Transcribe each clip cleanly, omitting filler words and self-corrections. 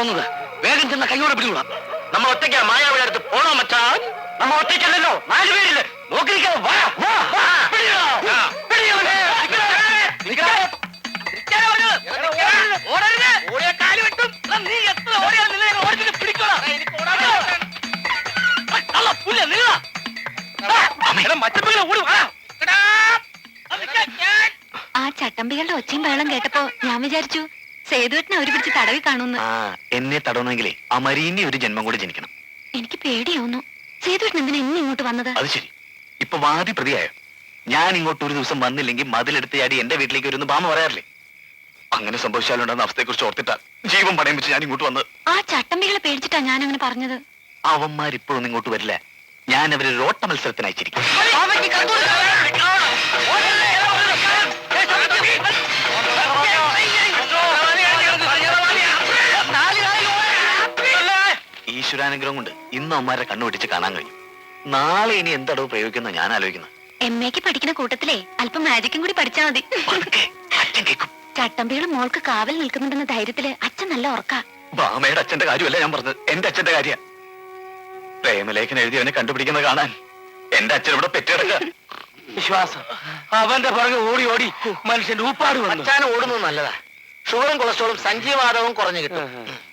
പോകുന്നത്? വേഗം ചെന്ന കൈയോടെ പിടികൂടാം. നമ്മൾ ഒറ്റയ്ക്കാ മായാവിയുടെ അടുത്ത് പോണോ മച്ചാൻ? നമ്മൾ ഒറ്റയ്ക്കല്ലല്ലോ, 4 പേരില്. നോക്കിയിരിക്കാതെ വാ, വാ, വാ. ആ ചട്ടമ്പികളുടെ ഒച്ചയും ബഹളം കേട്ടപ്പോ ഞാൻ വിചാരിച്ചു സേതുവേട്ടനെ അവര് പിടിച്ച് തടവി കാണുന്നു. എന്നെ തടവണമെങ്കിലേ ആ മരീന്റെ ഒരു ജന്മം കൂടി ജനിക്കണം. എനിക്ക് പേടിയാവുന്നു. സേതുവേട്ടൻ എന്തിനാ ഇന്ന് ഇങ്ങോട്ട് വന്നത്? അത് ശരി, ഇപ്പൊ വാദി പ്രതിയായോ? ഞാൻ ഇങ്ങോട്ട് ഒരു ദിവസം വന്നില്ലെങ്കിൽ മതിലെടുത്ത് ചാടി എന്റെ വീട്ടിലേക്ക് വരുന്ന ബാമ പറയാറില്ലേ? അങ്ങനെ സംഭവിച്ചാലുണ്ടെന്ന അവസ്ഥയെക്കുറിച്ച് ഓർത്തിട്ടാ ജീവൻ പണയം വെച്ച് ഞാൻ ഇങ്ങോട്ട് വന്നത്. ആ ചട്ടമ്പികളെ പേടിച്ചിട്ടാ ഞാൻ അങ്ങനെ പറഞ്ഞത്. അവന്മാരിപ്പോഴൊന്നും ഇങ്ങോട്ട് വരില്ല. ഞാൻ അവരെ ഓട്ട മത്സരത്തിന് അയച്ചിരിക്കും. ഈശ്വരാനുഗ്രഹം കൊണ്ട് ഇന്ന് അവന്മാരെ കണ്ണുപിടിച്ച് കാണാൻ കഴിഞ്ഞു. നാളെ ഇനി എന്തടവ് പ്രയോഗിക്കുന്ന ഞാൻ ആലോചിക്കുന്നത്. MA പഠിക്കുന്ന കൂട്ടത്തിലെ അല്പം മാജിക്കും കൂടി പഠിച്ചാ മതി. അച്ഛൻ കേൾക്കും. ചട്ടമ്പികൾ മോൾക്ക് കാവൽ നിൽക്കുന്നുണ്ടെന്ന ധൈര്യത്തില് അച്ഛൻ നല്ല ഉറക്കാ. ബാമയുടെ അച്ഛന്റെ കാര്യമല്ല ഞാൻ പറഞ്ഞത്, എന്റെ അച്ഛന്റെ കാര്യ. പ്രേമലേഖനം എഴുതിയവനെ കണ്ടുപിടിക്കുന്നത് കാണാൻ എന്റെ അച്ഛൻ ഇവിടെ പെറ്റിടക്ക. വിശ്വാസം അവന്റെ പുറകെ ഓടി ഓടി മനുഷ്യന്റെ ഊപ്പാട് വന്നു. അച്ഛൻ ഓടുന്നത് നല്ലതാ. ഷുഗറും കൊളസ്ട്രോളും സഞ്ചിവാദവും കുറഞ്ഞു കിട്ടും.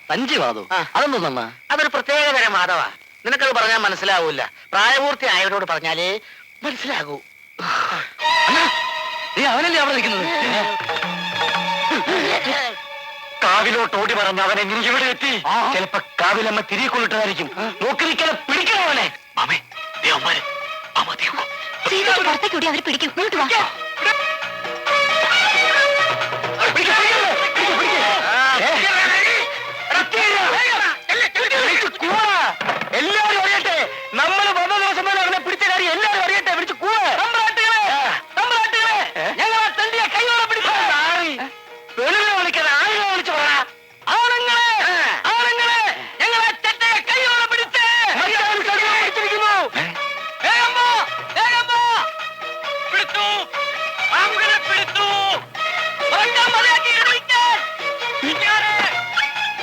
സഞ്ചിവാദവും അതൊന്നും തന്നാ? അതൊരു പ്രത്യേക തരം വാദവാ. നിനക്കത് പറഞ്ഞാൽ മനസ്സിലാവൂല. പ്രായപൂർത്തി ആയവരോട് പറഞ്ഞാലേ മനസ്സിലാകൂ. നീ അവനല്ലേ അവിടെ നിൽക്കുന്നത്? കാവിലോട്ട് ഓടി പറഞ്ഞ അവനെ നീ ഇവിടെ എത്തി. ചിലപ്പോ കാവിലമ്മ തിരികെ കൊണ്ടിട്ടായിരിക്കും. നോക്കി നിൽക്കാതെ പിടിക്കണം അവനെ. പുറത്തേക്ക് ഓടി അവര് പിടിക്കും. ഇങ്ങോട്ട് വാ. എല്ലാവരും അറിയട്ടെ, നമ്മൾ വന്ന ദിവസം തന്നെ അവനെ പിടിച്ച കാര്യം എല്ലാവരും അറിയട്ടെ. പിടിച്ചു കൂടെ ഞങ്ങൾ തണ്ടിയെ കൈയോടെ പിടിച്ചു. വെളിവിനെ വിളിക്കാതെ ആളുകളെ വിളിച്ചു പറ. ആണുങ്ങളെ ആണുങ്ങളെ ഞങ്ങളെ ചെറ്റയെ കൈയോടെ പിടിച്ച് പിടിച്ചിരിക്കുന്നു. വേഗം പോ, വേഗം പോ. പിടിച്ചു, ആളുകളെ പിടിച്ചു. ഒരൊറ്റ മതിയാക്കി ഇടിക്കാൻ.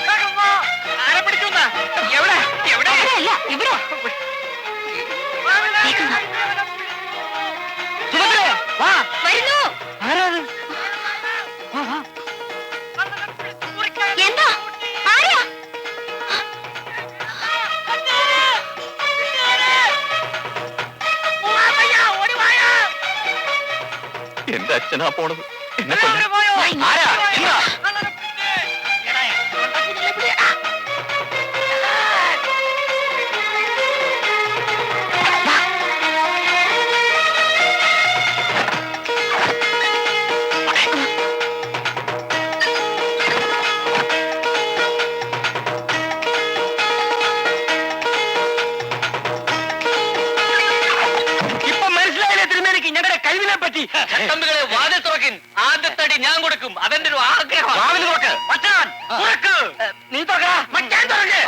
വേഗം പോ. ആരെ പിടിച്ചു? എവിടെ എവിടെ? അല്ല ഇവിടെ. വാ. വരുന്നു. ആരാത്? എന്താ? ആരാ? എന്റെ അച്ഛനാ പോണത്. എന്നെ ആരാ? എന്താ? ചട്ടമ്പികളെ വാതിൽ തുറക്കിൻ. ആദ്യത്തടി ഞാൻ കൊടുക്കും. അതെന്റെ ഒരു ആഗ്രഹം. നീ തുറക്കാ.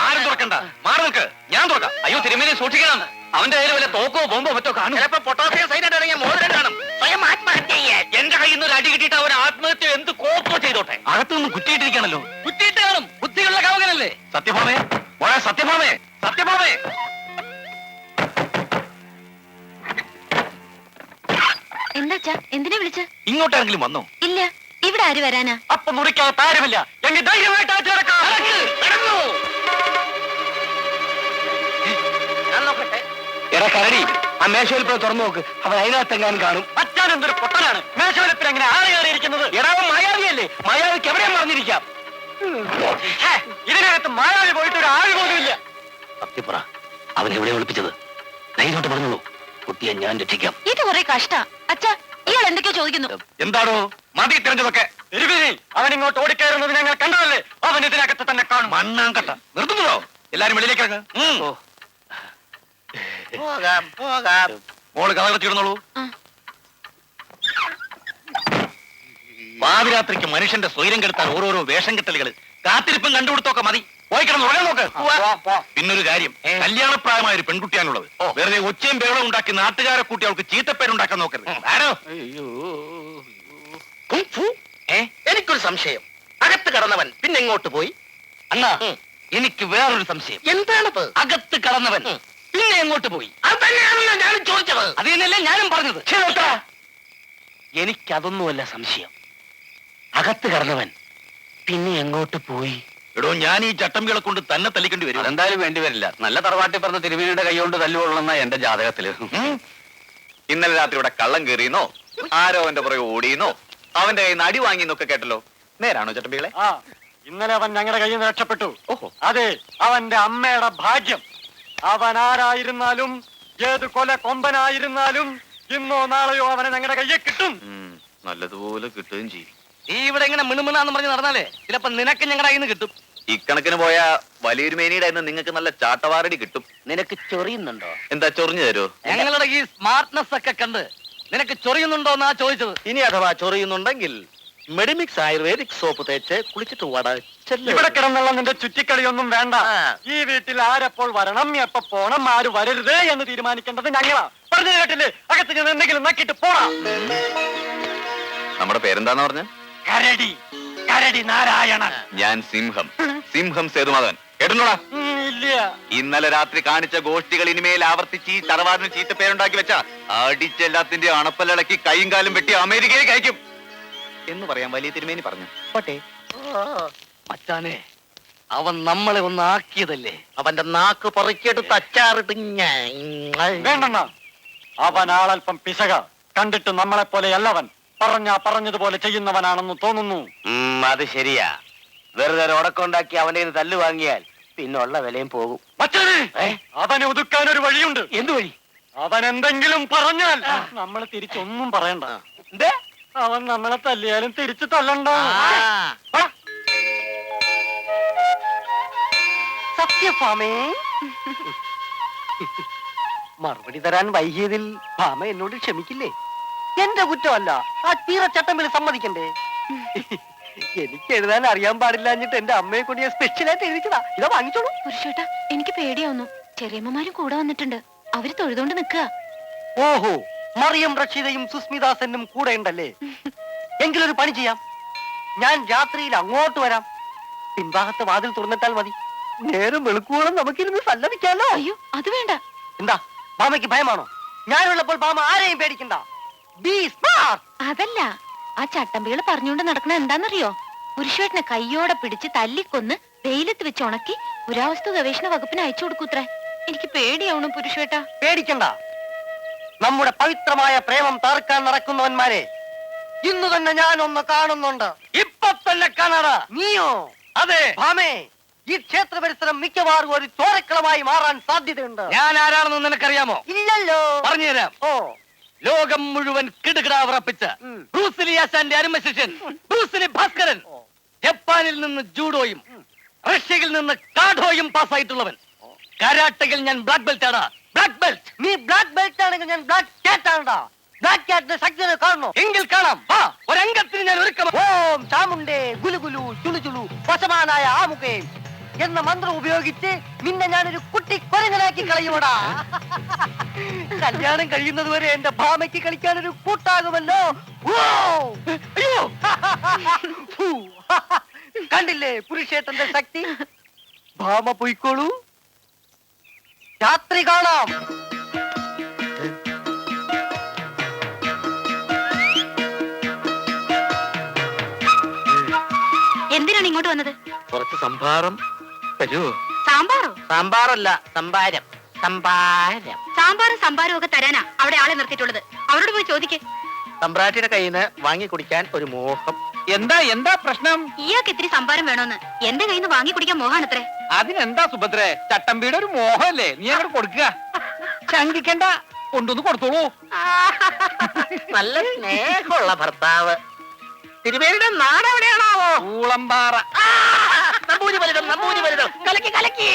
ആരും തുറക്കണ്ട, മാറി നിൽക്ക്. ഞാൻ തുറക്കാം. അയ്യോ തിരുമേനി സൂക്ഷിക്കണം. അവന്റെ കയ്യിൽ വല്ല തോക്കോ ബോംബോ മറ്റോ കാണും. ചിലപ്പോ പൊട്ടാസ്യം സൈനായിട്ട് ഇറങ്ങിയ മോതിരം കാണും. സ്വയം ആത്മഹത്യ ചെയ്യാൻ. എന്റെ കയ്യിൽ നിന്ന് ഒരു അടി കിട്ടിയിട്ട് അവൻ ആത്മഹത്യ എന്ത് കോപ്പോ ചെയ്തോട്ടെ. അകത്തുനിന്ന് കുറ്റിയിട്ടിരിക്കണല്ലോ. കുറ്റിയിട്ട് കാണും. ബുദ്ധിയുള്ള കാവകനല്ലേ? സത്യഭാമേ, സത്യഭാമേ, സത്യഭാമേ. എന്താച്ചാ? എന്തിനാ വിളിച്ച? ഇങ്ങോട്ടെങ്കിലും വന്നോ? ഇല്ല, ഇവിടെ ആര് വരാനാ? അപ്പൊ മുറിക്കാത്ത ആരുമില്ല. എങ്കിൽ ധൈര്യമായിട്ട് എടാ കരടി, ആ മേശവലിപ്പ് തുറന്നു നോക്ക്. അവൻ അതിനകത്തെങ്ങാനും കാണും. അച്ഛൻ എന്തൊരു പൊട്ടനാണ്. മേശവലിപ്പിൽ അങ്ങനെ ആള് കയറിയിരിക്കുന്നത്. എടാവും മായാവിയല്ലേ? മായാവിക്ക് എവിടെയും മറിഞ്ഞിരിക്കാം. ഇതിനകത്ത് മായാവി പോയിട്ട് ഒരു ആള് പോലും ഇല്ല. സത്യപ്പുറ, അവൻ എവിടെ ഒളിപ്പിച്ചത്? ധൈര്യമായിട്ട് പറഞ്ഞോളൂ. കുട്ടിയെ ഞാൻ രക്ഷിക്കാം. ഇത് കുറെ കഷ്ടാ. അച്ഛാ, ഇയാൾ എന്തൊക്കെയോ ചോദിക്കുന്നു. എന്താണോ മതി തെരഞ്ഞതൊക്കെ? അവൻ ഇങ്ങോട്ട് ഓടിക്കയറുന്നത് ഞങ്ങൾ കണ്ടതല്ലേ? അവൻ ഇതിനകത്ത് തന്നെ കാണും. മണ്ണാങ്കട്ട നിർത്തുന്നതോ? എല്ലാരും വെളിയിലേക്ക് ഇറങ്ങ്. പോകാം പോകാം. മോള് കഥ വെച്ചിരുന്നോളൂ. പാതിരാത്രിക്ക് മനുഷ്യന്റെ സ്വൈരം കെടുത്താൻ ഓരോരോ വേഷം കെട്ടലുകള് കാത്തിരിപ്പും കണ്ടുകൊടുത്തൊക്കെ മതി. പോയിക്കണം ഉറങ്ങാൻ നോക്ക്. പിന്നൊരു കാര്യം, കല്യാണപ്രായമായ ഒരു പെൺകുട്ടിയാണുള്ളത്. വെറുതെ ഒച്ചയും ബഹളം ഉണ്ടാക്കി നാട്ടുകാരെ കൂട്ടി അവൾക്ക് ചീത്തപ്പേരുണ്ടാക്കാൻ നോക്കരുത്. ആരോ എനിക്കൊരു സംശയം. അകത്ത് കടന്നവൻ പിന്നെ എങ്ങോട്ട് പോയി? അണ്ണാ, എനിക്ക് വേറൊരു സംശയം. എന്താണത്? അകത്ത് കടന്നവൻ പിന്നെ എങ്ങോട്ട് പോയി? അത് തന്നെയാണല്ലോ ഞാനും ചോദിച്ചത്. അത് തന്നെയല്ലേ ഞാനും പറഞ്ഞത്. എനിക്കതൊന്നുമല്ല സംശയം. അകത്ത് കടന്നവൻ പിന്നെ എങ്ങോട്ട് പോയി? എടോ, ഞാൻ ഈ ചട്ടമ്പികളെ കൊണ്ട് തന്നെ തല്ലിക്കേണ്ടി വരും. അതെന്തായാലും വേണ്ടി വരില്ല. നല്ല തറവാട്ടി പറഞ്ഞ തിരുമേനിയുടെ കൈ കൊണ്ട് തല്ലുകൊള്ളുന്ന എന്റെ ജാതകത്തില്. ഇന്നലെ രാത്രി ഇവിടെ കള്ളം കയറിയെന്നോ ആരോ അവന്റെ പുറകെ ഓടിയെന്നോ അവന്റെ കയ്യിൽ നിന്ന് അടി വാങ്ങിയെന്നൊക്കെ കേട്ടല്ലോ. നേരാണോ ചട്ടമ്പികളെ? ഇന്നലെ അവൻ ഞങ്ങളുടെ കയ്യിൽ നിന്ന് രക്ഷപ്പെട്ടു. ഓഹോ. അതെ, അവന്റെ അമ്മയുടെ ഭാഗ്യം. അവൻ ആരായിരുന്നാലും ഏത് കൊല കൊമ്പനായിരുന്നാലും ഇന്നോ നാളെയോ അവനെ ഞങ്ങളുടെ കയ്യിൽ കിട്ടും. നല്ലതുപോലെ കിട്ടുകയും ചെയ്യും. നീ ഇവിടെ ഇങ്ങനെ മിണുമിണാന്ന് പറഞ്ഞ് നടന്നാലേ ചിലപ്പോ നിനക്ക് ഞങ്ങളുടെ കയ്യിൽ നിന്ന് കിട്ടും. ഇക്കണക്കിന് പോയ വലിയൊരു മേനിയുടെ നിങ്ങൾക്ക് നല്ല ചാട്ടവാറടി കിട്ടും. നിനക്ക് ചൊറിയുന്നുണ്ടോ? എന്താ ചൊറിഞ്ഞു തരുമോ? ഞങ്ങളുടെ ഈ സ്മാർട്ട്നെസ് ഒക്കെ കണ്ട് നിനക്ക് ചൊറിയുന്നുണ്ടോ എന്നാ ചോദിച്ചത്. ഇനി അഥവാ ചൊറിയുന്നുണ്ടെങ്കിൽ മെഡിമിക്സ് ആയുർവേദിക് സോപ്പ് തേച്ച് കുളിച്ചിട്ട് വട ഇവിടെ കിടന്നുള്ള നിന്റെ ചുറ്റിക്കളിയൊന്നും വേണ്ട. ഈ വീട്ടിൽ ആരെപ്പോൾ വരണം, എപ്പോ പോണം, ആര് വരരുത് എന്ന് തീരുമാനിക്കേണ്ടത് ഞങ്ങളാ. പറഞ്ഞു കേട്ടില്ലേ? അകത്ത് ഞാൻ എന്തെങ്കിലും നക്കിട്ട് പോടാ. നമ്മുടെ പേരെന്താന്ന് പറഞ്ഞ? കരടി, കരടി നാരായണൻ. ഞാൻ സിംഹം, സിംഹം സേതുമാധവൻ. കേട്ടോടാ? ഇല്ല. ഇന്നലെ രാത്രി കാണിച്ച ഗോഷ്ടികൾ ഇനിമേൽ ആവർത്തിച്ച് ഈ തറവാടിന് ചീത്ത പേരുണ്ടാക്കി വെച്ച അടിച്ചെല്ലാത്തിന്റെ അണപ്പലിളക്കി കൈയും കാലും വെട്ടി അമേരിക്കയിലേക്ക് അയക്കും എന്ന് പറയാൻ വലിയ തിരുമേനി പറഞ്ഞു. പോട്ടെ. മച്ചാനെ, അവൻ നമ്മളെ ഒന്ന് ആക്കിയതല്ലേ. അവന്റെ നാക്ക് പറിക്കെടുത്ത് അച്ചാറിട്ട് വേണ്ടണ്ണ, അവൻ ആളല്പം പിശക. കണ്ടിട്ട് നമ്മളെ പോലെയല്ലവൻ. പറഞ്ഞതുപോലെ ചെയ്യുന്നവനാണെന്ന് തോന്നുന്നു. അത് ശരിയാ. വെറുതെ ഉടക്കുണ്ടാക്കി അവന്റെ തല്ലു വാങ്ങിയാൽ പിന്നുള്ള വിലയും പോകും. അവനെ ഒതുക്കാൻ ഒരു വഴിയുണ്ട്. എന്ത് വഴി? അവൻ എന്തെങ്കിലും പറഞ്ഞാൽ നമ്മൾ തിരിച്ചൊന്നും പറയണ്ട. അവൻ നമ്മളെ തല്ലിയാലും തിരിച്ചു തല്ലണ്ട. സത്യഭാമേ, മറുപടി തരാൻ വൈകിയതിൽ ഭാമ എന്നോട് ക്ഷമിക്കില്ലേ? എന്റെ കുറ്റമല്ല. ആ തീരച്ചട്ടമ്പിൽ സമ്മതിക്കണ്ടേ? എനിക്ക് എഴുതാൻ അറിയാൻ പാടില്ലാഞ്ഞിട്ട് എന്റെ അമ്മയെ കൊണ്ട് ഞാൻ സ്പെഷ്യലായിട്ട് എഴുതിച്ചതാ. ഇതാ വാങ്ങിച്ചോളൂ. പുരുഷേട്ടാ, എനിക്ക് പേടിയാവുന്നു. ചെറിയമ്മമാരും കൂടെ വന്നിട്ടുണ്ട്. അവര് തൊഴുതോണ്ട് നിൽക്കുക. ഓഹോ, മറിയം റഷീദയും സുസ്മിതാസനും കൂടെ ഉണ്ടല്ലേ? എങ്കിലൊരു പണി ചെയ്യാം. ഞാൻ രാത്രിയിൽ അങ്ങോട്ട് വരാം. പിൻഭാഗത്ത് വാതിൽ തുറന്നിട്ടാൽ മതി. നേരം വെളുക്കുവോളം നമുക്കിരുന്ന് സല്ലപിക്കാലോ. അയ്യോ, അത് വേണ്ട. എന്താ, ബാമയ്ക്ക് ഭയമാണോ? ഞാനുള്ളപ്പോൾ ബാമ ആരെയും പേടിക്കണ്ട. B smart. അതല്ല, ആ ചട്ടമ്പികൾ പറഞ്ഞുകൊണ്ട് നടക്കണ എന്താന്നറിയോ? പുരുഷേട്ടനെ കയ്യോടെ പിടിച്ച് തല്ലിക്കൊന്ന് വെയിലത്ത് വെച്ച് ഉണക്കി പുരാവസ്തു ഗവേഷണ വകുപ്പിന് അയച്ചു കൊടുക്കൂത്രേ. എനിക്ക് പേടിയാവണു പുരുഷേട്ടാ. പേടിക്കണ്ട. നമ്മുടെ പവിത്രമായ പ്രേമം തകർക്കാൻ നടക്കുന്നവന്മാരെ ഇന്ന് തന്നെ ഞാൻ ഒന്ന് കാണുന്നുണ്ട്. ഇപ്പൊ തന്നെ കാണാടാ. നീയോ? അതെ. ഭാമേ, ഈ ക്ഷേത്ര പരിസരം മിക്കവാറും ഒരു ചോരക്കളമായി മാറാൻ സാധ്യതയുണ്ട്. ഞാൻ ആരാണെന്ന് നിനക്കറിയാമോ? ഇല്ലല്ലോ. പറഞ്ഞുതരാം. ഓ, ലോകം മുഴുവൻ കിടുകിടാ വിറപ്പിച്ച ബ്രൂസ്ലി ആശാന്റെ അരുമശിഷ്യൻ ബ്രൂസ്ലി ഭാസ്കരൻ. ജപ്പാനിൽ നിന്ന് ജൂഡോയും റഷ്യയിൽ നിന്ന് കാഡോയും പാസ്സായിട്ടുള്ളവൻ. കരാട്ടയിൽ ഞാൻ ബ്ലാക്ക് ബെൽറ്റ് ആണ്. Black belt. നീ ബ്ലാക്ക് ബെൽറ്റ് ആണെങ്കിൽ ഞാൻ ബ്ലാക്ക് ക്യാറ്റ് ആണ്ടാ. ബ്ലാക്ക് ക്യാറ്റിന്റെ ശക്തി കാണണോ? എങ്കിൽ കാണാം. വാ, ഒരംഗത്തിന് ഞാൻ ഒരുക്കം. ഓം ചാമുണ്ടേ ഗുലുഗുലു ചുളുചുളു വശമാനായ ആമുഖേ എന്ന മന്ത്രം ഉപയോഗിച്ച് നിന്നെ ഞാനൊരു കുട്ടി കൊരങ്ങനാക്കി കളയുമടാ. കല്യാണം കഴിയുന്നത് വരെ എന്റെ ഭാമയ്ക്ക് കളിക്കാൻ ഒരു കൂട്ടാകുമല്ലോ. അയ്യോ, കണ്ടില്ലേ പുരുഷേട്ടന്റെ ശക്തി? ഭാമ പോയിക്കോളൂ, രാത്രി കാണാം. എന്തിനാണ് ഇങ്ങോട്ട് വന്നത്? കുറച്ച് സംഭാരം തരൂ. സാമ്പാറോ? സാമ്പാറല്ല, സംഭാരം. സംഭാരം. സാമ്പാറും സംഭാരം ഒക്കെ തരാനാ അവിടെ ആളെ നിർത്തിയിട്ടുള്ളത്. അവരോട് പോയി ചോദിക്കേ. സമ്പ്രാട്ടിയുടെ കയ്യിൽ നിന്ന് വാങ്ങി കുടിക്കാൻ ഒരു മോഹം. എന്താ പ്രശ്നം? ഇയാൾക്ക് ഇത്തിരി സംഭാരം വേണോന്ന്. എന്റെ കയ്യിൽ നിന്ന് വാങ്ങി കുടിക്കാൻ മോഹാണത്രേ. അതിനെന്താ സുഭദ്രേ, ചട്ടമ്പിയുടെ ഒരു മോഹമല്ലേ, നീ അങ്ങോട്ട് കൊടുക്കുക. ശങ്കിക്കണ്ട, കൊണ്ടുവന്ന് കൊടുത്തോളൂ. നല്ല സ്നേഹമുള്ള ഭർത്താവ്. തിരുവേലിയുടെ നാട് എവിടെയാണാവോ? ഊളമ്പാറ. നമ്പൂരി വലുതും നമ്പൂരി വലുതും കലക്കി കലക്കി.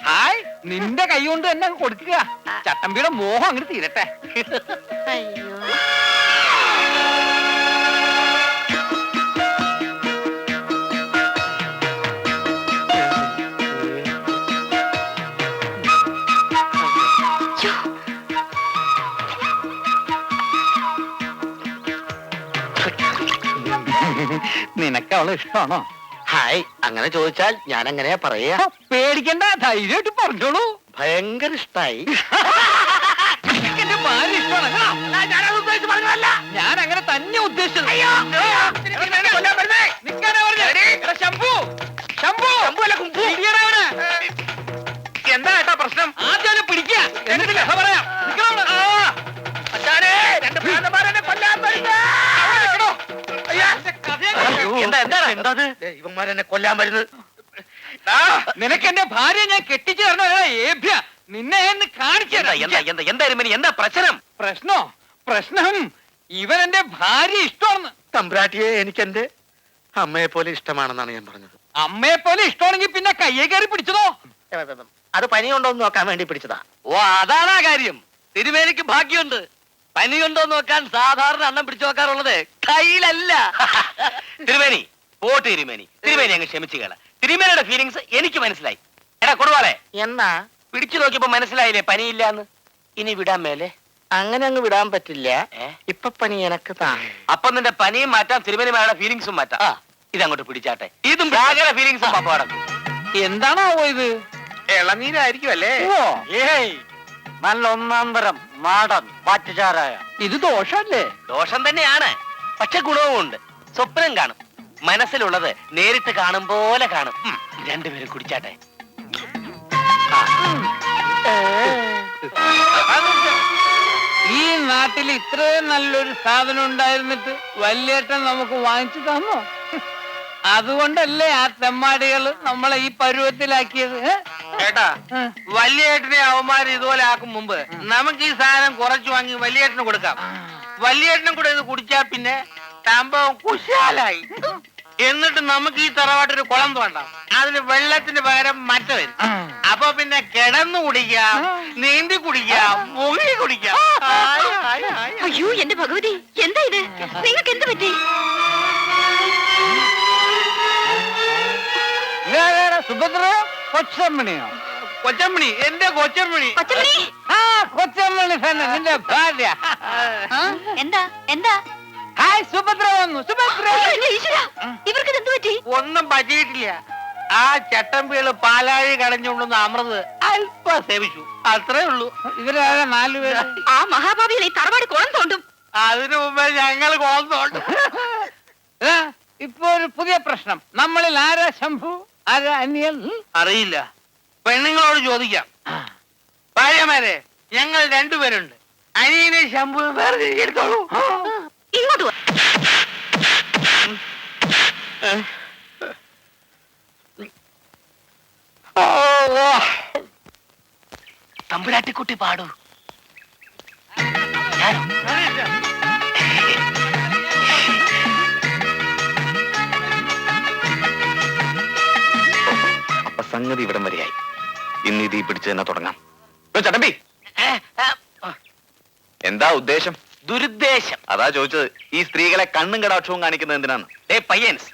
ഹായ്, നിന്റെ കൈ കൊണ്ട് തന്നെ അങ്ങ് കൊടുക്കുക. ചട്ടമ്പിയുടെ മോഹം അങ്ങനെ തീരട്ടെ. അയ്യോ, നിനക്ക് അവളെ ഇഷ്ടമാണോ? ഹായ് അങ്ങനെ ചോദിച്ചാൽ ഞാൻ എങ്ങനെയാ പറയാ? പേടിക്കണ്ട, ധൈര്യമായിട്ട് പറഞ്ഞോളൂ. ഭയങ്കര ഇഷ്ടായി. എന്റെ ഭാര്യ ഇഷ്ടമാണ്. ഞാൻ അങ്ങനെ തന്നെ ഉദ്ദേശിച്ചത്. നിക്കാനാ പറഞ്ഞത്. എടാ ശംഭു, ശംഭു, പിടിയെടാ അവനെ. എന്താ ഏട്ടാ പ്രശ്നം? ആദ്യം അവനെ പിടിക്കുക, എന്നിട്ട് കഥ പറയാം. നിക്കണം അവിടെ. ഇവന്മാരെന്നെ കൊല്ലാൻ വരുന്നത്. നിനക്ക് എന്റെ ഭാര്യ ഞാൻ കെട്ടിച്ചു തരണോ? ഏഭ്യ, നിന്നെ എന്ന് കാണിച്ചു എന്താ പ്രശ്നം? പ്രശ്നോ? പ്രശ്നം ഇവൻ എന്റെ ഭാര്യ ഇഷ്ടമാണ്. തമ്പ്രാട്ടിയെ എനിക്ക് എന്റെ അമ്മയെ പോലെ ഇഷ്ടമാണെന്നാണ് ഞാൻ പറഞ്ഞത്. അമ്മയെ പോലെ ഇഷ്ടമാണെങ്കിൽ പിന്നെ കയ്യെ കയറി പിടിച്ചതോ? അത് പനി കൊണ്ടോന്ന് നോക്കാൻ വേണ്ടി പിടിച്ചതാ. ഓ, അതാണ് ആ കാര്യം. തിരുമേനിക്ക് ഭാഗ്യമുണ്ട്. പനി കൊണ്ടോ നോക്കാൻ സാധാരണ അണ്ണം പിടിച്ചു നോക്കാറുള്ളത് കയ്യിലല്ല. തിരുമേനി പോട്ട് തിരുമേനി, തിരുമേനി അങ്ങ് ക്ഷമിച്ചു കേള. തിരുമേനിയുടെ ഫീലിങ്സ് എനിക്ക് മനസ്സിലായി. എടാ കൊടുവാളെ, എന്നാ പിടിച്ചു നോക്കിയപ്പോ മനസ്സിലായില്ലേ പനിയില്ലാന്ന്? ഇനി വിടാൻ മേലെ? അങ്ങനെ അങ്ങ് വിടാൻ പറ്റില്ല. ഇപ്പൊ പനി എനക്ക് താ. അപ്പൊ നിന്റെ പനിയും മാറ്റാം, തിരുമേനിമാരുടെ ഫീലിങ്സും മാറ്റാം. ഇതങ്ങോട്ട് പിടിച്ചാട്ടെ. ഇതും ഭയങ്കര ഫീലിങ്സും പപ്പടം. എന്താണോ ഇത്? ഇളനീരായിരിക്കും അല്ലേ? ഓ, ഏയ്, നല്ല ഒന്നാം തരം നാടൻ പാറ്റുചാരായ. ഇത് ദോഷല്ലേ? ദോഷം തന്നെയാണ്, പക്ഷെ ഗുണവും ഉണ്ട്. സ്വപ്നം കാണും, മനസ്സിലുള്ളത് നേരിട്ട് കാണും പോലെ കാണും. രണ്ടുപേരും കുടിച്ചാട്ടെ. ഈ നാട്ടിൽ ഇത്രയും നല്ലൊരു സാധനം ഉണ്ടായിരുന്നിട്ട് വല്യേട്ടൻ നമുക്ക് വാങ്ങിച്ചു തന്നോ? അതുകൊണ്ടല്ലേ ആ തെമ്മാടികള് നമ്മളെ ഈ പരുവത്തിലാക്കിയത്. ഏട്ടാ, വലിയേട്ടനെ അവന്മാര് ഇതുപോലെ ആക്കും മുമ്പ് നമുക്ക് ഈ സാധനം കുറച്ചു വാങ്ങി വലിയേട്ടന് കൊടുക്കാം. വലിയേട്ടനും കൂടെ ഇത് കുടിച്ചാ പിന്നെ സംഭവം കുശാലായി. എന്നിട്ട് നമുക്ക് ഈ തറവാട്ടൊരു കുളം തോണ്ടാം. അതിന് വെള്ളത്തിന് പകരം മറ്റ വരും. അപ്പൊ പിന്നെ കിടന്നു കുടിക്കാം, നീന്തി കുടിക്കാം, മുങ്ങി കുടിക്കാം. അയ്യോ എന്റെ ഭഗവതി, എന്താ ഇത്? നിങ്ങൾക്ക് എന്ത് പറ്റി? സുഭദ്ര, കൊച്ചമ്മണിയോ? കൊച്ചമ്മണി, എന്റെ കൊച്ചമ്മണി. കൊച്ചമണി, ആ, കൊച്ചമ്മണി തന്നെ നിന്റെ ഭാര്യ. എന്താ എന്താ? ഹായ്, സുഭദ്ര വന്നു. സുഭദ്ര, ഇവർക്ക് എന്ത് പറ്റി? ഒന്നും പറ്റിയിട്ടില്ല. ആ ചട്ടമ്പികള് പാലാഴി കടഞ്ഞുകൊണ്ടുവന്ന അമൃത് അല്പം സേവിച്ചു, അത്രേ ഉള്ളൂ. ഇവരാണ് 4 പേര്. ആ മഹാഭാവിയിൽ ഈ തറവാട് കുളം തോണ്ടും. അതിനു മുമ്പേ ഞങ്ങൾ കോന്നോണ്ട്. ഇപ്പൊ ഒരു പുതിയ പ്രശ്നം. നമ്മളിൽ ആരാ ശംഭു, ആരാ അനിയൻ? അറിയില്ല, പെണ്ണുങ്ങളോട് ചോദിക്കാം. ഭാര്യമാരെ, ഞങ്ങൾ രണ്ടുപേരുണ്ട്. അനിയനെ ശംഭു വേറെ എടുത്തോളൂ. ഇങ്ങോട്ട് വാ. തമ്പുരാട്ടിക്കുട്ടി പാടൂ. അപ്പൊ സംഗതി ഇവിടം വരെയായി. ഇന്ന് ഇത് പിടിച്ചു തന്നെ തുടങ്ങാം. ചട്ടമ്പി, എന്താ ഉദ്ദേശം? ദുരുദ്ദേശം. അതാ ചോദിച്ചത്. ഈ സ്ത്രീകളെ കണ്ണും കടാക്ഷവും കാണിക്കുന്നത് എന്തിനാണ്? പയ്യൻസ്,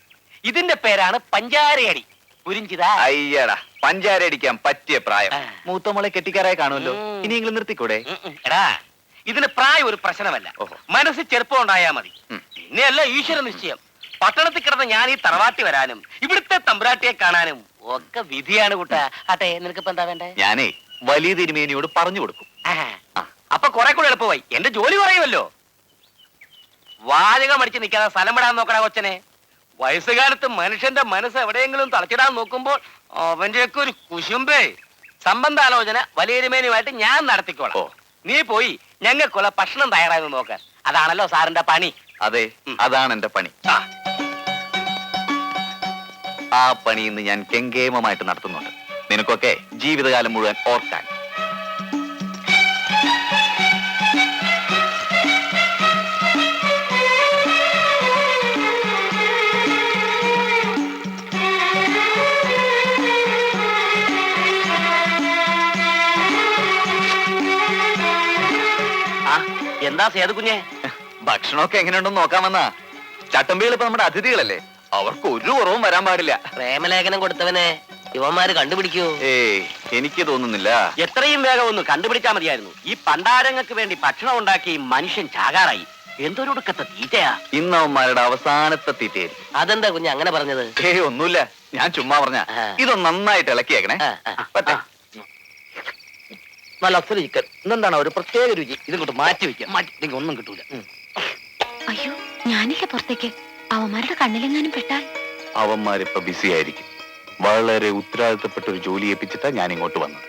ഇതിന്റെ പേരാണ് പഞ്ചാരയടി. പുരിഞ്ചിതാ. അയ്യടാ, പഞ്ചാര അടിക്കാൻ പറ്റിയ പ്രായം. മൂത്തമോളെ കെട്ടിക്കാരായി കാണുമല്ലോ. ഇനിയെങ്കിലും നിർത്തിക്കൂടെ? എടാ, ഇതിന് പ്രായം ഒരു പ്രശ്നമല്ല. മനസ്സിൽ ചെറുപ്പം ഉണ്ടായാ മതി. പിന്നെയല്ല ഈശ്വര നിശ്ചയം. പട്ടണത്തിൽ കിടന്ന് ഞാൻ ഈ തറവാട്ടി വരാനും ഇവിടുത്തെ തമ്പുരാട്ടിയെ കാണാനും ഒക്കെ വിധിയാണ് കൂട്ടാ. ആട്ടെ, നിനക്കിപ്പോ എന്താ വേണ്ടേ? ഞാനേ വലിയ തിരുമേനിയോട് പറഞ്ഞു കൊടുക്കും. അപ്പൊ കുറെ കൂടെ എളുപ്പമായി, എന്റെ ജോലി കുറയുമല്ലോ. വാചകം അടിച്ച് നിൽക്കാതെ സ്ഥലം വിടാൻ നോക്കണ കൊച്ചനെ. വയസ്സുകാലത്ത് മനുഷ്യന്റെ മനസ്സ് എവിടെയെങ്കിലും തളച്ചിടാൻ നോക്കുമ്പോൾ അവന്റെയൊക്കെ ഒരു കുശുമ്പേ. സംബന്ധാലോചന വലിയ തിരുമേനിയുമായിട്ട് ഞാൻ നടത്തിക്കോളാം. നീ പോയി ഞങ്ങൾക്കുള്ള ഭക്ഷണം തയ്യാറായെന്ന് നോക്കാൻ. അതാണല്ലോ സാറിന്റെ പണി. അതെ, അതാണ് എന്റെ പണി. ആ പണി ഇന്ന് ഞാൻ കെങ്കേമമായിട്ട് നടത്തുന്നുണ്ട്. നിനക്കൊക്കെ ജീവിതകാലം മുഴുവൻ ഓർക്കാൻ. എന്താ സേതു കുഞ്ഞെ? ഭക്ഷണമൊക്കെ എങ്ങനെയുണ്ടെന്ന് നോക്കാമെന്നാ. ചട്ടമ്പികൾ ഇപ്പൊ നമ്മുടെ അതിഥികളല്ലേ, അവർക്ക് ഒരു കുറവും വരാൻ പാടില്ല. പ്രേമലേഖനം കൊടുത്തവനെ ഇവന്മാര് കണ്ടുപിടിക്കൂ? ഏയ്, എനിക്ക് തോന്നുന്നില്ല. എത്രയും വേഗം ഒന്ന് കണ്ടുപിടിച്ചാൽ മതിയായിരുന്നു. ഈ പണ്ടാരങ്ങൾക്ക് വേണ്ടി ഭക്ഷണം ഉണ്ടാക്കി മനുഷ്യൻ ചാകാറായി. എന്തൊരൊടുക്കത്തെ തീറ്റയാ. ഇന്ന് അവന്മാരുടെ അവസാനത്തെ തീറ്റയായിരിക്കും. അതെന്താ കുഞ്ഞ് അങ്ങനെ പറഞ്ഞത്? ഒന്നുമില്ല, ഞാൻ ചുമ്മാ പറഞ്ഞ. ഇതൊന്ന് നന്നായിട്ട് ഇളക്കിയേക്കണേ. പറ്റേ? നല്ല അസുര ചിക്കൻ. ഇന്നെന്താണ് ഒരു പ്രത്യേക രുചി. ഇതിങ്ങോട്ട് മാറ്റി വെക്കാം. മാറ്റി ഒന്നും കിട്ടൂല. അയ്യോ ഞാനില്ല പുറത്തേക്ക്. അവന്മാരുടെ കണ്ണിലെങ്ങാനും പെട്ടാൽ. അവന്മാരിപ്പോ ബിസി ആയിരിക്കും. വളരെ ഉത്തരവാദിത്തപ്പെട്ട ഒരു ജോലി ഏൽപ്പിച്ചിട്ടാ ഞാൻ ഇങ്ങോട്ട് വന്നത്.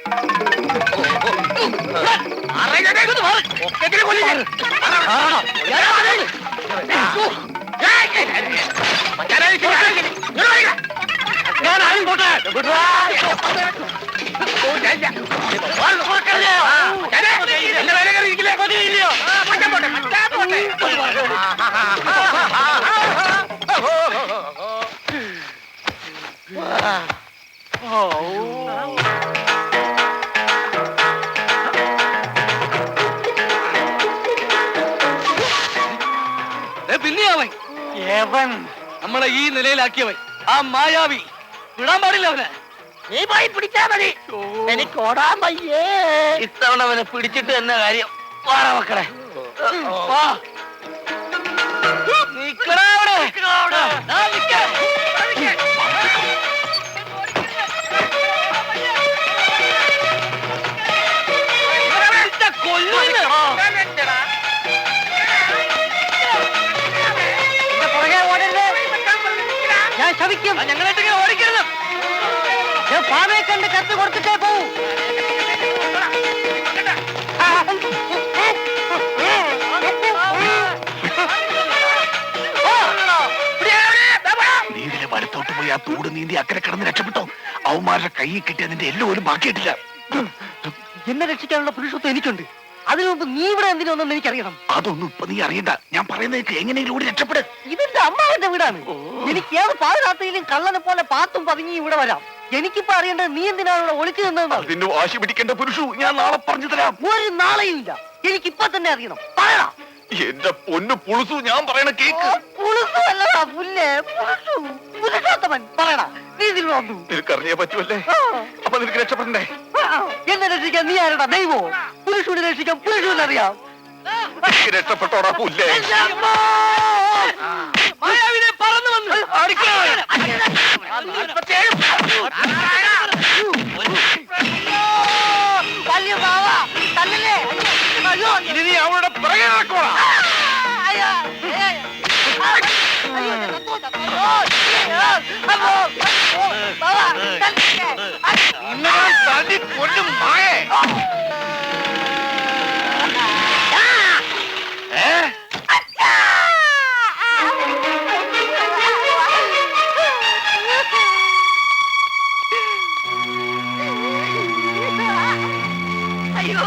പിന്നെയാവൻ ഏവൻ നമ്മളെ ഈ നിലയിലാക്കിയവൻ ആ മായാവി. വിടാൻ പാടില്ല അവനെ. നീ പോയി പിടിച്ചാ മതി. എനിക്ക് ഓടാൻ വയ്യേ. ഇത്തവണ അവനെ പിടിച്ചിട്ട് തന്നെ കാര്യം. വാറ മക്കളെ. നിക്കടാ അവിടെ. ദാ നിക്ക. കൊല്ലുന്നു. പുറകെ ഓടരുത്, ഞാൻ ശപിക്കും. ഞങ്ങളെ ഓടിക്കരുത്. ഞാൻ പാവയെ കണ്ട് കത്ത് കൊടുത്തിട്ടേ പോവൂ. നീ ഇതിലെ വലത്തോട്ട് പോയി ആ തൂട് നീന്തി അക്കരെ കിടന്ന് രക്ഷപ്പെട്ടോ. അവന്മാരുടെ കൈ കിട്ടിയ നിന്റെ എല്ലോരും ബാക്കിയിട്ടില്ല. എന്നെ രക്ഷിക്കാനുള്ള പുരുഷത്വം എനിക്കുണ്ട്. അതിനു മുമ്പ് നീ ഇവിടെ എന്തിനൊന്നും എനിക്കറിയണം. അതൊന്നും ഇപ്പൊ നീ അറിയണ്ട. ഞാൻ പറയുന്നേക്ക് എങ്ങനെയെങ്കിലും കൂടി രക്ഷപ്പെട്. ഇതെന്റെ അമ്മാവന്റെ വീടാണ്. എനിക്ക് ഏത് പാതിരാത്രിയിലും കള്ളനെ പോലെ പാത്തും പതുങ്ങി ഇവിടെ വരാം. എനിക്കിപ്പോ അറിയേണ്ടത് നീ എന്തിനാണല്ലോ ഒളിച്ചു നിന്നതെന്നാണ്. അതിന് വാശി പിടിക്കേണ്ട പുരുഷു, ഞാൻ നാളെ പറഞ്ഞു തരാം. ഒരു നാളെയും ഇല്ല. എനിക്കിപ്പോ തന്നെ അറിയണം. പറയണം. എന്റെ പൊന്നു പുളുസു, ഞാൻ പറയണ കേക്ക്. പുളുസു അല്ലടാ പുല്ലേ, പുരുഷു, പുരുഷോത്തമൻ. പറയണ, നീ ഇതിൽ വന്നു. നിനക്കറിയേ പറ്റുമല്ലേ? അപ്പൊ നിനക്ക് രക്ഷപ്പെടണ്ടേ? എന്നെ രക്ഷിക്കാൻ നീ ആരടാ? ദൈവോ? പുരുഷനെ രക്ഷിക്കാൻ പുരുഷനറിയാം. എനിക്ക് രക്ഷപ്പെട്ടോടാ പുല്ലേ. മായാവിനെ പറന്നു വന്നു. വലിയ ബാവ, തല്ലല്ലേ? അയ്യോ, ഇനി നീ അവളുടെ പിറകെ നടക്കോളാ. അയ്യോ, അയ്യോ, ബാവ, തല്ലല്ലേ? തടി കൊല്ലും മായേ. അയ്യോ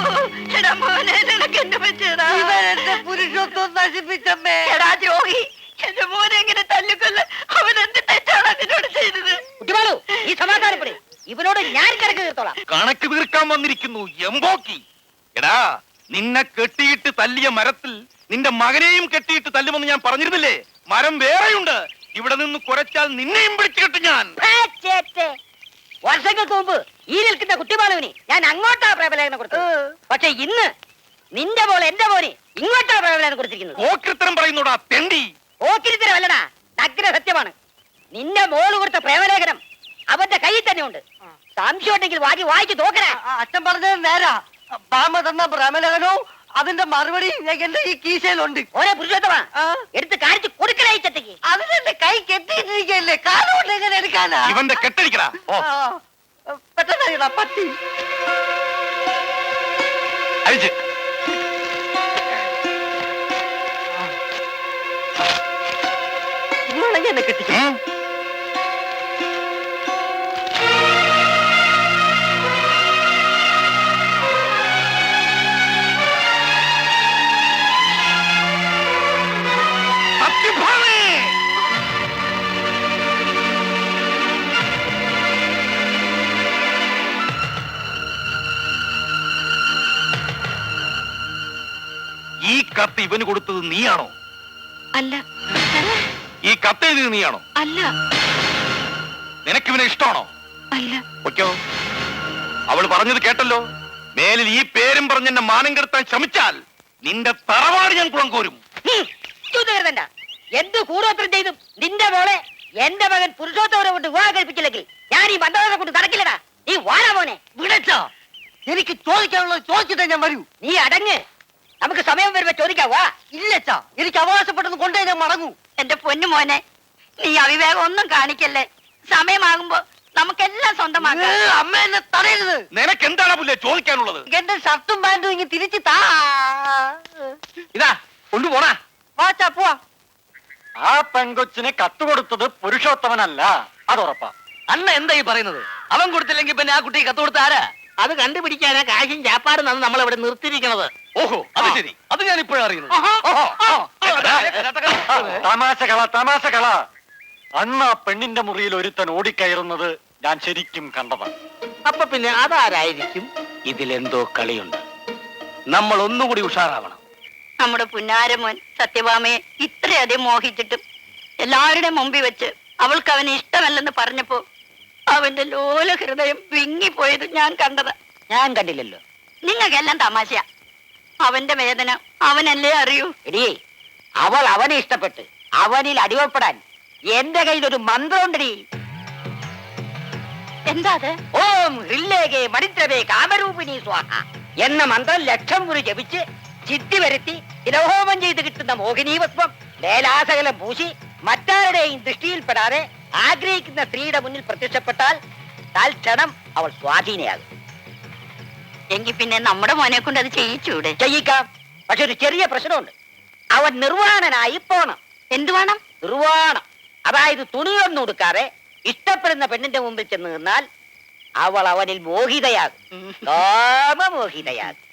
എടാ മോനെ, നിനക്ക് എന്ത് പറ്റിയടാ? ഇവൻ എന്റെ പുരുഷത്വം നശിപ്പിച്ചമ്മേ. എടാ ദ്രോഹി, എന്റെ മോനെ എങ്ങനെ തല്ലിക്കൊല്ല? അവൻ എന്ത് തെറ്റാണ് അതിനോട് ചെയ്തത്? ഈ സമാധാനപ്പെടെ, ഇവനോട് ഞാൻ കണക്ക് തീർത്തോളാം. കണക്ക് തീർക്കാൻ വന്നിരിക്കുന്നു എംബോക്കി. എടാ, നിന്നെ കെട്ടിയിട്ട് തല്ലിയ മരത്തിൽ നിന്റെ മകനെയും കെട്ടിയിട്ട് തല്ലുമെന്ന് ഞാൻ പറഞ്ഞിരുന്നില്ലേ? മരം വേറെയുണ്ട്. ഇവിടെ നിന്ന് കുരച്ചാൽ നിന്നെയും പിടിച്ചു കെട്ടും ഞാൻ. വർഷങ്ങൾക്ക് മുമ്പ് ഈ നിൽക്കുന്ന കുട്ടിമാളവിന് ഞാൻ അങ്ങോട്ടാ പ്രബലേഖനം കൊടുത്തത്. പക്ഷെ ഇന്ന് നിന്റെ പോലെ എന്റെ മോനെ ഇങ്ങോട്ടാ പ്രബലേഖനം കൊടുത്തിരിക്കുന്നത്. ഓക്രിത്തരം പറയുന്നോടാ തെണ്ടി. ഓക്കിരിത്തരമല്ലടാ, നഗ്ന സത്യമാണ്. നിന്റെ മോള് കൊടുത്ത പ്രേമലേഖനം അവന്റെ കയ്യിൽ തന്നെ ഉണ്ട്. സംശയം ഉണ്ടെങ്കിൽ വായിച്ചു നോക്കണേ. അച്ഛൻ പറഞ്ഞത് നേരാ. ബാമ തന്ന ഭ്രമലേഖനവും അതിന്റെ മറുപടി എന്റെ ഈ കീശയിലുണ്ട്. ഓരോ പുരുഷോത്തമാ എടുത്ത് കാണിച്ച് കൊടുക്കണേ ചത്തക്ക്. അതിനെന്റെ കൈ കെട്ടിയിട്ടിരിക്കല്ലേ, കാലുകൊണ്ട് എങ്ങനെ എടുക്കാനാ? ഇവന്റെ കെട്ടടിക്കടാ. പെട്ടെന്ന് പട്ടി അഴിച്ച് ഇവളെങ്ങനെ എന്നെ കെട്ടിച്ചു? ഈ കത്ത് ഇവന് കൊടുത്തത് നീയാണോ? അല്ല. ഈ കത്ത് എഴുതിയത് നീയാണോ? അല്ല. നിനക്കിവനെ ഇഷ്ടമാണോ? അല്ല. ഓക്കോ, അവള് പറഞ്ഞത് കേട്ടല്ലോ. മേലിൽ ഈ പേരും പറഞ്ഞ് എന്നെ മാനം കെടുത്താൻ ശ്രമിച്ചാൽ നിന്റെ തറവാട് ഞാൻ കുളം കോരും. കരുതണ്ട. എന്ത് കൂടോത്രം ചെയ്തും നിന്റെ മോളെ എന്റെ മകൻ പുരുഷോത്തവരെ കൊണ്ട് വിവാഹം കഴിപ്പിച്ചില്ലെങ്കിൽ ഞാൻ ഈ മന്ദവരെ കൊണ്ട് നടക്കില്ലടാ. നീ വാടാ മോനെ. വിളിച്ചോ? എനിക്ക് ചോദിക്കാനുള്ളത് ചോദിച്ചിട്ടേ ഞാൻ വരൂ. നീ അടങ്ങ്. നമുക്ക് സമയം വരുമ്പോ ചോദിക്കാവാ. ഇല്ലച്ചാ, എനിക്ക് അവകാശപ്പെട്ടത് കൊണ്ടേ ഞാൻ മടങ്ങൂ. എന്റെ പൊന്നു മോനെ, നീ അവിവേകം ഒന്നും കാണിക്കല്ലേ. സമയമാകുമ്പോ നമുക്കെല്ലാം സ്വന്തമാക്കാം. അമ്മ എന്നെ തടയരുത്. നിനക്ക് എന്താണ് പുല്ലേ ചോദിക്കാനുള്ളത്? എന്റെ ഷർട്ടും പാന്റും ഇങ്ങ് തിരിച്ച് താ. ഇതാ കൊണ്ടുപോണാ. വാച്ചാ പോവാ. ആ പെൺകൊച്ചിന് കത്തുകൊടുത്തത് പുരുഷോത്തമനല്ല, അതുറപ്പാ. അണ്ണ എന്താ ഈ പറയുന്നത്? അവൻ കൊടുത്തില്ലെങ്കിൽ പിന്നെ ആ കുട്ടി കത്ത് കൊടുത്ത ആരാ? അത് കണ്ടുപിടിക്കാനാ കാശും ചാപ്പാടുന്നാണ് നമ്മൾ ഇവിടെ നിർത്തിയിരിക്കണത്. ഓഹോ, അത് ശരി. അത് ഞാൻ ഇപ്പോഴാണ് അറിയുന്നത്. തമാശകള. അന്ന് ആ പെണ്ണിന്റെ മുറിയിൽ ഒരുത്തൻ ഓടിക്കയറുന്നത് ഞാൻ ശരിക്കും കണ്ടതാണ്. അപ്പൊ പിന്നെ അതാരായിരിക്കും? ഇതിലെന്തോ കളിയുണ്ട്. നമ്മൾ ഒന്നുകൂടി ഉഷാറാവണം. നമ്മുടെ പുന്നാരമോൻ സത്യഭാമയെ ഇത്രയധികം മോഹിച്ചിട്ടും എല്ലാവരുടെ മുമ്പിൽ വെച്ച് അവൾക്ക് അവന് ഇഷ്ടമല്ലെന്ന് പറഞ്ഞപ്പോ അവന്റെ ലോല ഹൃദയം വിങ്ങിപ്പോയത് ഞാൻ കണ്ടതാ. ഞാൻ കണ്ടില്ലല്ലോ. നിങ്ങൾക്കെല്ലാം തമാശയാ. അവന്റെ വേദന അവനല്ലേ അറിയൂ. എടീ, അവൾ അവനെ ഇഷ്ടപ്പെട്ട് അവനിൽ അടിവപ്പെടാൻ എന്റെ കയ്യിൽ ഒരു മന്ത്രമുണ്ടടി. എന്താ അത്? ഓം ഹൃല്ലേഖേ മണിദ്രവേ കാമരൂപിണി സ്വാഹ എന്ന മന്ത്രം ലക്ഷം കുറി ജപിച്ച് ചിത്തി വരുത്തി തിലഹോമം ചെയ്ത് കിട്ടുന്ന മോഹിനീവസ്വം ലേലാസകലം പൂശി മറ്റാരുടെയും ദൃഷ്ടിയിൽപ്പെടാതെ ആഗ്രഹിക്കുന്ന സ്ത്രീയുടെ മുന്നിൽ പ്രത്യക്ഷപ്പെട്ടാൽ തൽക്ഷണം അവൾ സ്വാധീനയാകും. എങ്കിൽ പിന്നെ നമ്മുടെ മോനെ കൊണ്ട് അത് ചെയ്യിച്ചൂടെ? ചെയ്യിക്കാം. പക്ഷെ ഒരു ചെറിയ പ്രശ്നമുണ്ട്. അവൻ നിർവാണനായി പോണം. എന്തു വേണം? നിർവാണം, അതായത് തുണിയൊന്നും ഉടുക്കാതെ ഇഷ്ടപ്പെടുന്ന പെണ്ണിന്റെ മുമ്പിൽ ചെന്ന് നിന്നാൽ അവൾ അവനിൽ മോഹിതയാകും. കാമമോഹിതയാകും.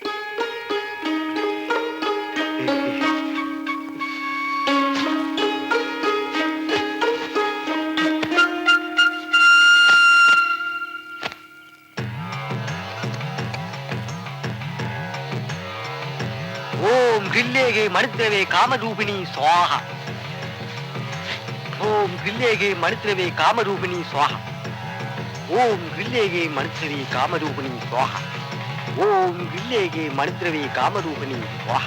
ഓം ഹൃല്ലേഖേ മണിദ്രവേ കാമരൂപിണി സ്വാഹ. ഓം ഹൃല്ലേഖേ മണിദ്രവേ കാമരൂപിണി സ്വാഹ. ഓം ഹൃല്ലേഖേ മണിദ്രവേ കാമരൂപിണി സ്വാഹ. ഓം ഹൃല്ലേഖേ മണിദ്രവേ കാമരൂപിണി സ്വാഹ.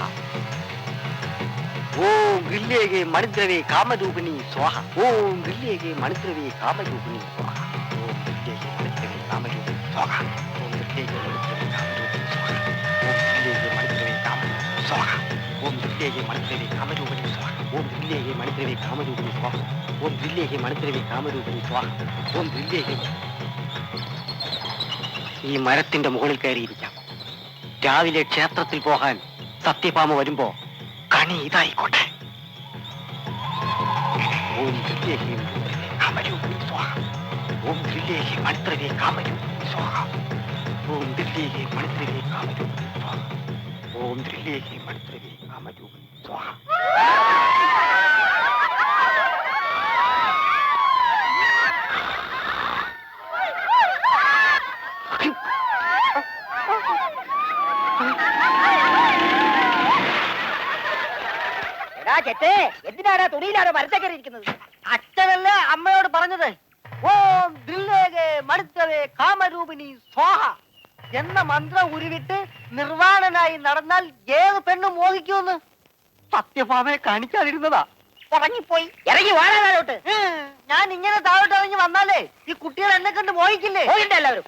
ഓം ഹൃല്ലേഖേ മണിദ്രവേ കാമരൂപിണി സ്വാഹ. ഓം ഹൃല്ലേഖേ മണിദ്രവേ കാമരൂപിണി സ്വാഹ. ഓം ഹൃല്ലേഖേ മണിദ്രവേ കാമരൂപിണി സ്വാഹ. ഓം ഹൃല്ലേഖേ മണിദ്രവേ കാമരൂപിണി സ്വാഹ. ഓം ഹൃല്ലേഖേ മണിദ്രവേ കാമരൂപിണി സ്വാഹ. ഓം ഹൃല്ലേഖേ മണിദ്രവേ കാമരൂപിണി സ്വാഹ. ഓം ഹൃല്ലേഖേ മണിദ്രവേ കാമരൂപിണി സ്വാഹ. ഓം ഹൃല്ലേഖേ. ഈ മരത്തിന്റെ മുകളിൽ കയറിയിരിക്കാം. രാവിലെ ക്ഷേത്രത്തിൽ പോകാൻ സത്യഭാമ വരുമ്പോ കണി ഇതായിക്കോട്ടെ. ഓം ഹൃല്ലേഖേ മണിദ്രവേ കാമരൂപിണി സ്വാഹ. ഓം ഹൃല്ലേഖേ മണിദ്രവേ കാമരൂപിണി സ്വാഹ. ഓം ഹൃല്ലേഖേ മണിദ്രവേ കാമരൂപിണി സ്വാഹ. ഓം ഹൃല്ലേഖേ മണിദ്രവേ കാമരൂപിണി സ്വാഹ. എടാ ചെറ്റേ, എന്തിനാടാ തുണിയിലാണോ മരച്ചക്കറിയിരിക്കുന്നത്? അച്ഛനല്ലേ അമ്മയോട് പറഞ്ഞത് ഓം ഹൃല്ലേഖേ മണിദ്രവേ കാമരൂപിണി സ്വാഹ എന്ന മന്ത്രം ഉരുവിട്ട് നിർവാണനായി നടന്നാൽ ഏത് പെണ്ണും മോഹിക്കുമെന്ന് സത്യഭാമയെ കാണിക്കാതിരുന്നതാ. ഉറങ്ങിപ്പോയി. ഇറങ്ങി വാടാനാലോട്ട്. ഞാൻ ഇങ്ങനെ താഴോട്ട് ഇറങ്ങി വന്നാലേ ഈ കുട്ടികൾ എന്നെ കണ്ട് മോഹിക്കില്ലേ? പോയിട്ടുണ്ട് എല്ലാവരും.